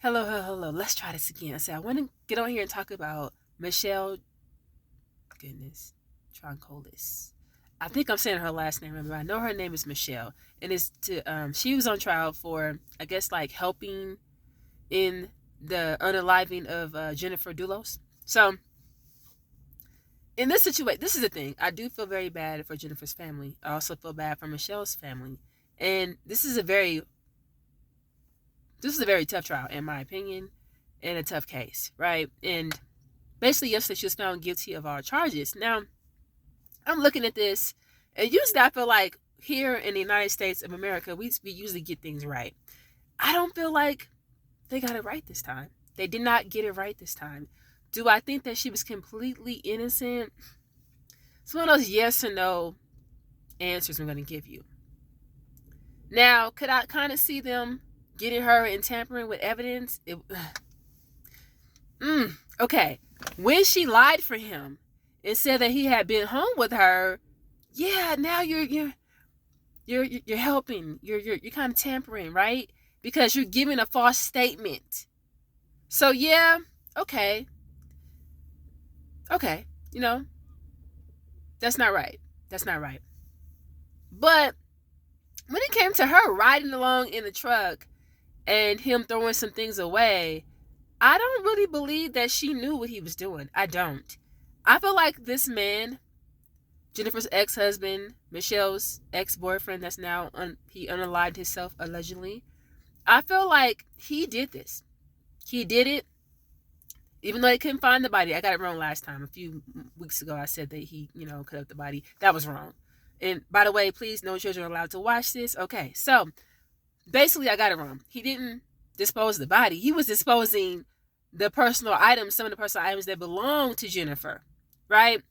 Hello, hello, hello. Let's try this again. I want to get on here and talk about Michelle. Goodness, Troncolis. I think I'm saying her last name, but I know her name is Michelle, and it's to she was on trial for, I guess, like helping in the unaliving of Jennifer Dulos. So in this situation, this is the thing. I do feel very bad for Jennifer's family. I also feel bad for Michelle's family, and this is a very tough trial in my opinion, and a tough case, right? And basically, yesterday she was found guilty of all charges. Now, I'm looking at this, and usually I feel like here in the United States of America, we usually get things right. I don't feel like they got it right this time. They did not get it right this time. Do I think that she was completely innocent? It's one of those yes or no answers I'm going to give you. Now, could I kind of see them getting her and tampering with evidence? Okay. When she lied for him and said that he had been home with her, yeah, now you're helping. You're kind of tampering, right? Because you're giving a false statement. So yeah, okay, okay, you know that's not right. That's not right. But when it came to her riding along in the truck and him throwing some things away, I don't really believe that she knew what he was doing. I don't. I feel like this man, Jennifer's ex-husband, Michelle's ex-boyfriend, that's now he unalived himself allegedly. I feel like he did this. He did it, even though they couldn't find the body. I got it wrong last time. A few weeks ago, I said that he, cut up the body. That was wrong. And by the way, please, no children are allowed to watch this. Okay, so basically, I got it wrong. He didn't dispose of the body. He was disposing the personal items, some of the personal items that belonged to Jennifer, right?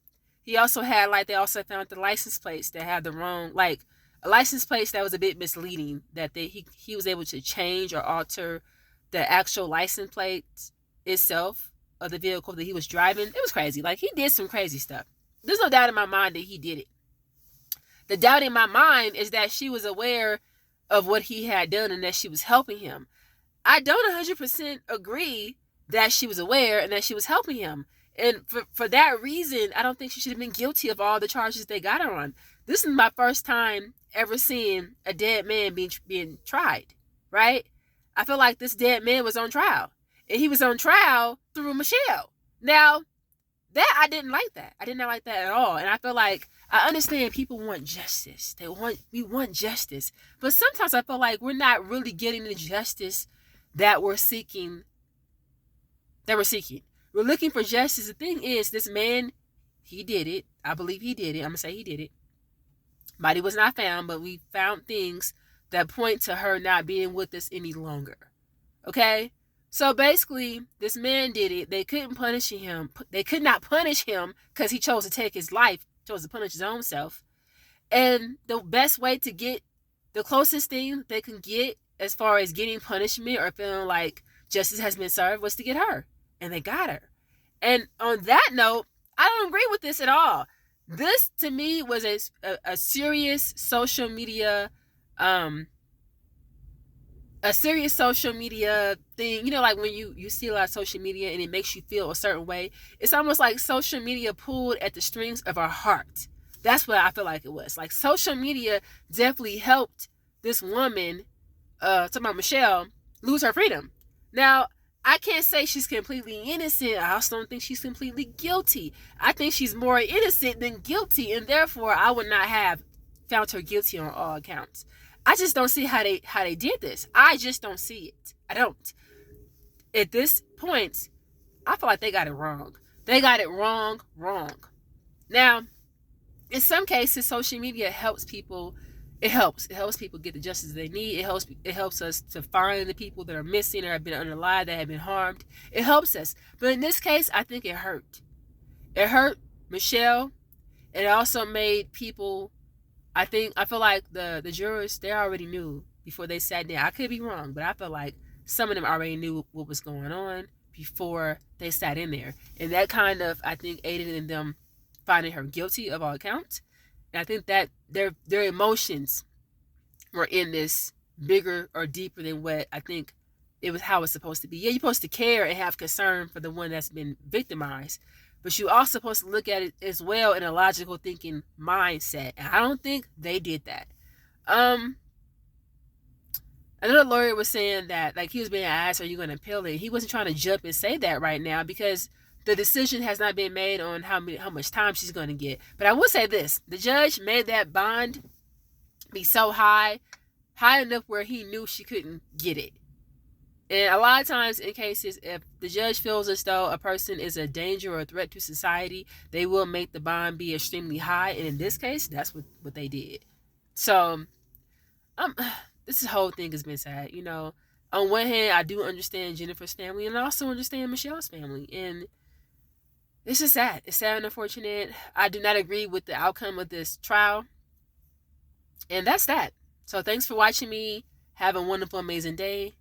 He also had, like, they also found the license plates that had the wrong, like, a license plate that was a bit misleading, that he was able to change or alter the actual license plate itself of the vehicle that he was driving. It was crazy. Like, he did some crazy stuff. There's no doubt in my mind that he did it. The doubt in my mind is that she was aware of what he had done and that she was helping him. I don't 100% agree that she was aware and that she was helping him. And for that reason, I don't think she should have been guilty of all the charges they got her on. This is my first time ever seeing a dead man being tried, right? I feel like this dead man was on trial. And he was on trial through Michele. Now, that I didn't like that. I did not like that at all. And I feel like I understand people want justice. We want justice. But sometimes I feel like we're not really getting the justice that we're seeking. We're looking for justice. The thing is, this man, he did it. I believe he did it. I'm going to say he did it. Body was not found, but we found things that point to her not being with us any longer. Okay? So basically, this man did it. They couldn't punish him. They could not punish him because he chose to take his life, chose to punish his own self. And the best way to get the closest thing they can get as far as getting punishment or feeling like justice has been served was to get her. And they got her. And on that note, I don't agree with this at all. This, to me, was a serious social media thing. Like when you see a lot of social media and it makes you feel a certain way. It's almost like social media pulled at the strings of our heart. That's what I feel like it was. Like, social media definitely helped this woman, talking about Michele, lose her freedom. Now, I can't say she's completely innocent. I also don't think she's completely guilty. I think she's more innocent than guilty, and therefore I would not have found her guilty on all accounts. I just don't see how they did this. I just don't see it. I don't. At this point, I feel like they got it wrong. They got it wrong. Now, in some cases, social media helps people. It helps people get the justice they need. It helps us to find the people that are missing or have been unalive, that have been harmed. It helps us. But in this case, I think it hurt. It hurt Michele. It also made people, I feel like the jurors, they already knew before they sat down. I could be wrong, but I feel like some of them already knew what was going on before they sat in there. And that kind of, I think, aided in them finding her guilty of all accounts. And I think that their emotions were in this bigger or deeper than what I think it was how it's supposed to be. Yeah, you're supposed to care and have concern for the one that's been victimized, but you also supposed to look at it as well in a logical thinking mindset. And I don't think they did that. Another lawyer was saying that, like, he was being asked, "Are you going to appeal it?" He wasn't trying to jump and say that right now because the decision has not been made on how much time she's going to get. But I will say this: the judge made that bond be so high enough where he knew she couldn't get it. And a lot of times in cases, if the judge feels as though a person is a danger or a threat to society, they will make the bond be extremely high. And in this case, that's what they did. So, this whole thing has been sad. You know, on one hand, I do understand Jennifer's family, and I also understand Michelle's family. And it's just sad. It's sad and unfortunate. I do not agree with the outcome of this trial. And that's that. So thanks for watching me. Have a wonderful, amazing day.